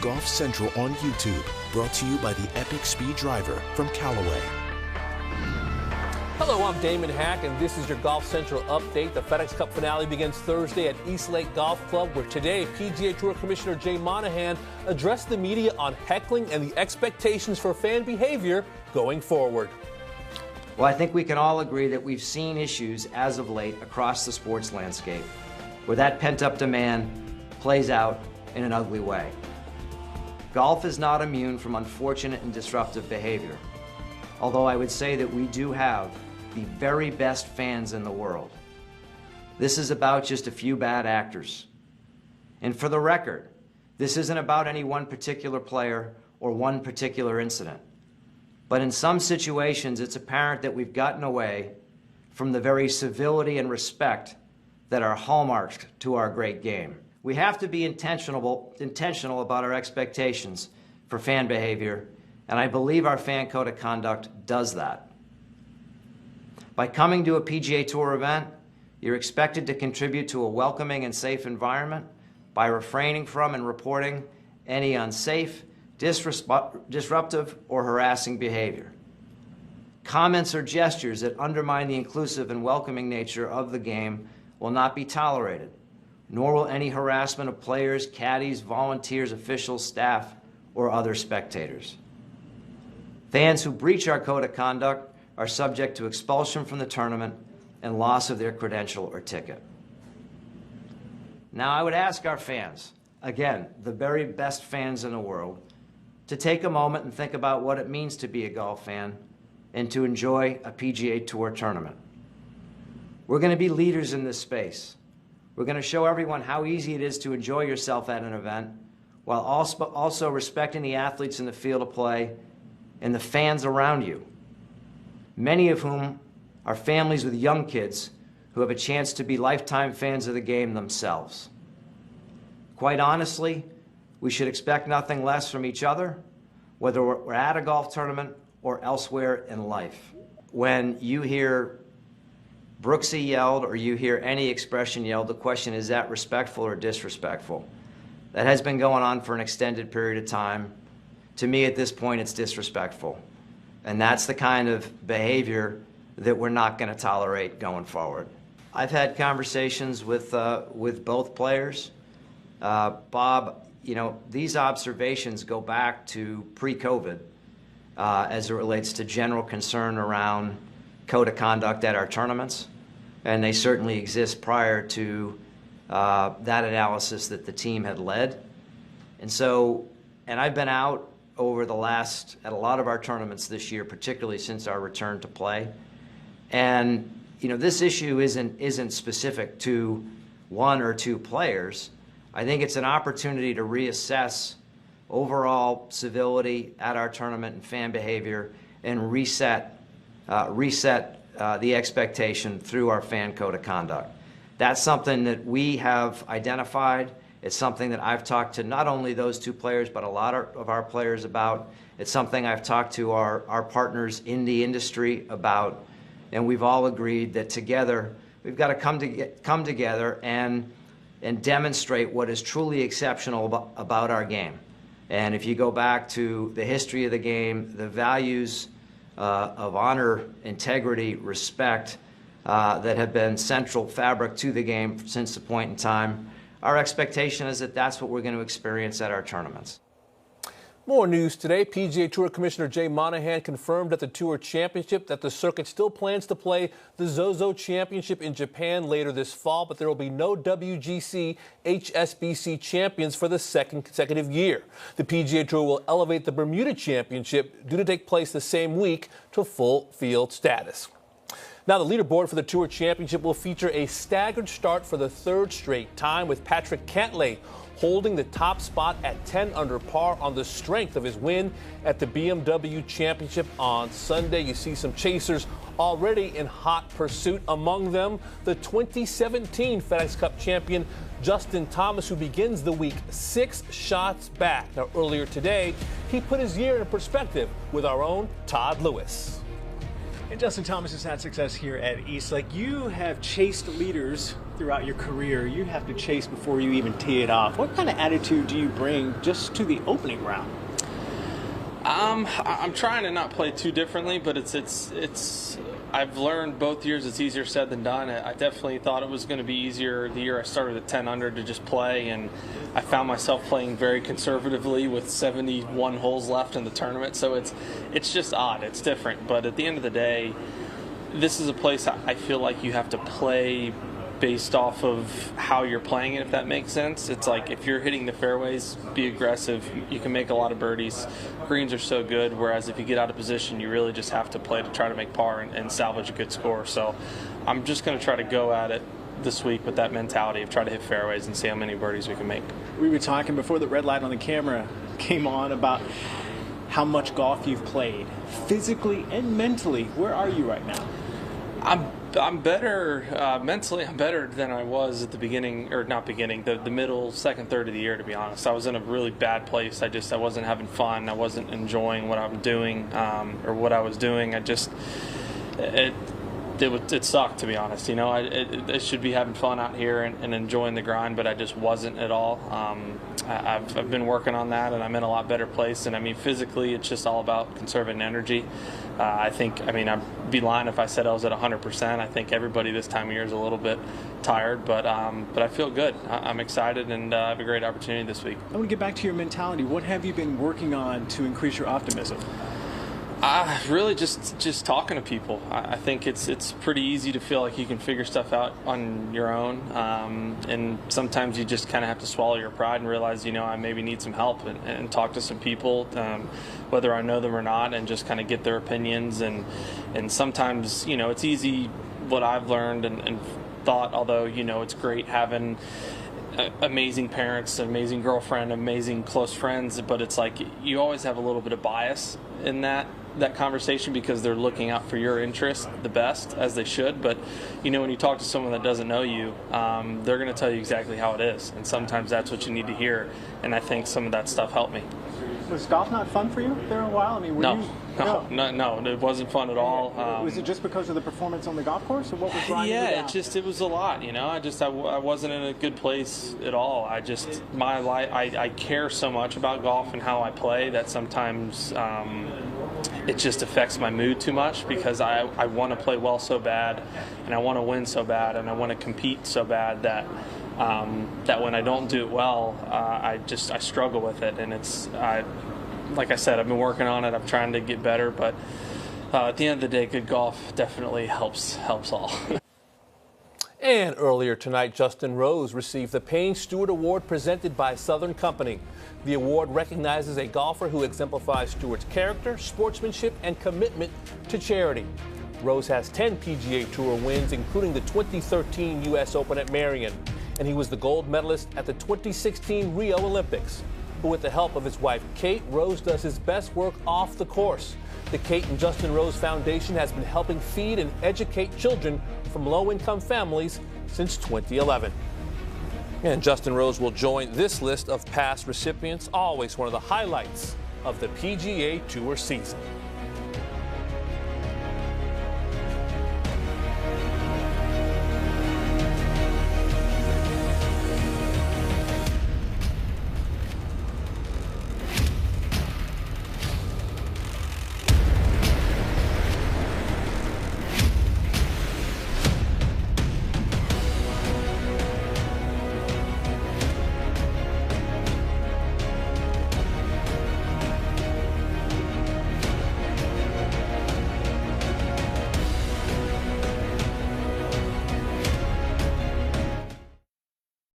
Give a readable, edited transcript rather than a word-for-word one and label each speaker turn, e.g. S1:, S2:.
S1: Golf Central on YouTube, brought to you by the Epic Speed Driver from Callaway.
S2: Hello, I'm Damon Hack, and this is your Golf Central update. The FedEx Cup finale begins Thursday at East Lake Golf Club, where today PGA Tour Commissioner Jay Monahan addressed the media on heckling and the expectations for fan behavior going forward.
S3: Well, I think we can all agree that we've seen issues as of late across the sports landscape where that pent-up demand plays out in an ugly way. Golf is not immune from unfortunate and disruptive behavior, although I would say that we do have the very best fans in the world. This is about just a few bad actors. And for the record, this isn't about any one particular player or one particular incident. But in some situations, it's apparent that we've gotten away from the very civility and respect that are hallmarks to our great game. We have to be intentional about our expectations for fan behavior, and I believe our fan code of conduct does that. By coming to a PGA Tour event, you're expected to contribute to a welcoming and safe environment by refraining from and reporting any unsafe, disruptive, or harassing behavior. Comments or gestures that undermine the inclusive and welcoming nature of the game will not be tolerated, nor will any harassment of players, caddies, volunteers, officials, staff, or other spectators. Fans who breach our code of conduct are subject to expulsion from the tournament and loss of their credential or ticket. Now, I would ask our fans, again, the very best fans in the world, to take a moment and think about what it means to be a golf fan and to enjoy a PGA Tour tournament. We're going to be leaders in this space. We're going to show everyone how easy it is to enjoy yourself at an event while also respecting the athletes in the field of play and the fans around you, many of whom are families with young kids who have a chance to be lifetime fans of the game themselves. Quite honestly, we should expect nothing less from each other, whether we're at a golf tournament or elsewhere in life. When you hear Brooksy yelled or you hear any expression yelled, the question is that respectful or disrespectful? That has been going on for an extended period of time. To me, at this point, it's disrespectful. And that's the kind of behavior that we're not going to tolerate going forward. I've had conversations with both players. Bob, you know, these observations go back to pre-COVID as it relates to general concern around code of conduct at our tournaments. And they certainly exist prior to that analysis that the team had led. And I've been out over the last, at a lot of our tournaments this year, particularly since our return to play. And, you know, this issue isn't specific to one or two players. I think it's an opportunity to reassess overall civility at our tournament and fan behavior and reset the expectation through our fan code of conduct. That's something that we have identified. It's something that I've talked to not only those two players, but a lot of our players about. It's something I've talked to our partners in the industry about, and we've all agreed that together we've got to come together and demonstrate what is truly exceptional about our game. And if you go back to the history of the game, the values of honor, integrity, respect that have been central fabric to the game since the point in time, our expectation is that that's what we're going to experience at our tournaments.
S2: More news today. PGA Tour Commissioner Jay Monahan confirmed at the Tour Championship that the circuit still plans to play the Zozo Championship in Japan later this fall, but there will be no WGC HSBC champions for the second consecutive year. The PGA Tour will elevate the Bermuda Championship, due to take place the same week, to full field status. Now, the leaderboard for the Tour Championship will feature a staggered start for the third straight time, with Patrick Cantlay holding the top spot at 10 under par on the strength of his win at the BMW Championship on Sunday. You see some chasers already in hot pursuit, among them the 2017 FedEx Cup champion Justin Thomas, who begins the week 6 shots back. Now, earlier today, he put his year in perspective with our own Todd Lewis.
S4: And Justin Thomas has had success here at Eastlake. You have chased leaders throughout your career. You have to chase before you even tee it off. What kind of attitude do you bring just to the opening round?
S5: I'm trying to not play too differently, but I've learned both years it's easier said than done. I definitely thought it was going to be easier the year I started at 10 under to just play, and I found myself playing very conservatively with 71 holes left in the tournament. So it's just odd. It's different. But at the end of the day, this is a place I feel like you have to play based off of how you're playing it, if that makes sense. It's like if you're hitting the fairways, be aggressive. You can make a lot of birdies. Greens are so good, whereas if you get out of position, you really just have to play to try to make par and salvage a good score. So I'm just going to try to go at it this week with that mentality of try to hit fairways and see how many birdies we can make.
S4: We were talking before the red light on the camera came on about how much golf you've played, physically and mentally. Where are you right now?
S5: I'm better mentally. I'm better than I was at the beginning, or not beginning, the middle, second third of the year. To be honest, I was in a really bad place. I wasn't having fun. I wasn't enjoying what I'm doing or what I was doing. It sucked, to be honest. You know, I should be having fun out here and enjoying the grind, but I just wasn't at all. I've been working on that, and I'm in a lot better place. And I mean, physically, it's just all about conserving energy. I'd be lying if I said I was at 100%. I think everybody this time of year is a little bit tired, but I feel good. I'm excited, and I have a great opportunity this week.
S4: I want to get back to your mentality. What have you been working on to increase your optimism?
S5: Really just talking to people. I think it's pretty easy to feel like you can figure stuff out on your own, and sometimes you just kind of have to swallow your pride and realize, I maybe need some help and talk to some people, whether I know them or not, and just kind of get their opinions. And sometimes, it's easy, what I've learned and thought, although, it's great having amazing parents, amazing girlfriend, amazing close friends, but it's like you always have a little bit of bias in that conversation because they're looking out for your interest the best, as they should. But when you talk to someone that doesn't know you, they're going to tell you exactly how it is, and sometimes that's what you need to hear. And I think some of that stuff helped me.
S4: Was golf not fun for you there a while? I mean,
S5: No, it wasn't fun at all.
S4: Was it just because of the performance on the golf course, or what was driving you down?
S5: It was a lot. I wasn't in a good place at all. My life, I care so much about golf and how I play that sometimes it just affects my mood too much, because I want to play well so bad, and I want to win so bad, and I want to compete so bad that when I don't do it well, I struggle with it. And like I said, I've been working on it. I'm trying to get better, but at the end of the day, good golf definitely helps all.
S2: And earlier tonight, Justin Rose received the Payne Stewart Award presented by Southern Company. The award recognizes a golfer who exemplifies Stewart's character, sportsmanship, and commitment to charity. Rose has 10 PGA Tour wins, including the 2013 U.S. Open at Marion, and he was the gold medalist at the 2016 Rio Olympics. But with the help of his wife, Kate, Rose does his best work off the course. The Kate and Justin Rose Foundation has been helping feed and educate children from low-income families since 2011. And Justin Rose will join this list of past recipients, always one of the highlights of the PGA Tour season.